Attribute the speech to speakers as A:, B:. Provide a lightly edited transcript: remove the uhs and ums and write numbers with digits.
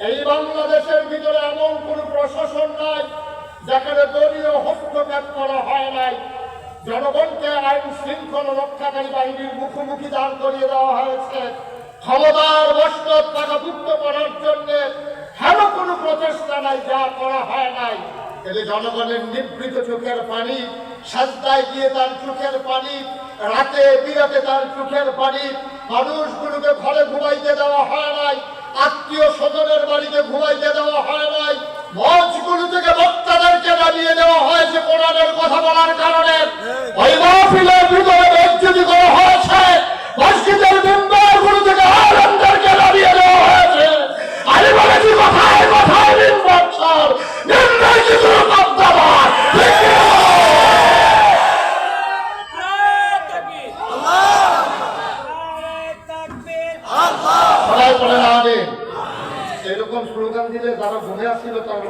A: এই বাংলাদেশের ভিতরে এমন কোন প্রশাসন নাই যেখানে দলীয় হস্তক্ষেপ করা হয় নাই। জনগণকে আইন শৃঙ্খলা রক্ষাকারী বাহিনীর মুখোমুখি দাঁড় করিয়ে দেওয়া হয়েছে। ক্ষমতার মসনদ টাকাভুক্ত করার জন্য হেন কোনো প্রচেষ্টা নাই, যা করা হয় নাই। এতে জনগণের নিবৃত চোখের পানি, সাজদায় গিয়ে তার চোখের পানি, রাতে বিরাতে তার চোখের পানি, মানুষগুলোকে ঘরে ঘুমাইতে দেওয়া হয় নাই, আত্মীয় স্বজনের বাড়িতে ঘুমাইতে দেওয়া হয় নাই, মঞ্চগুলো থেকে বক্তাদেরকে নামিয়ে দেওয়া হয়েছে কোরআনের কথা বলার কারণে। ওই মাহফিলের ভিতরে বেজ্জতি করা হয়েছে, মসজিদের মেম্বারগুলো থেকে আলেমদেরকে নামিয়ে দেওয়া হয়েছে। আমি বলেছি কথায় কথায় মিম্বার ছাড়, নির্ণয় কিছু শব্দাবাদ। সবাই বলেন আমিন। এরকম স্লোগান দিলে যারা ঘুরে আসছিল তারা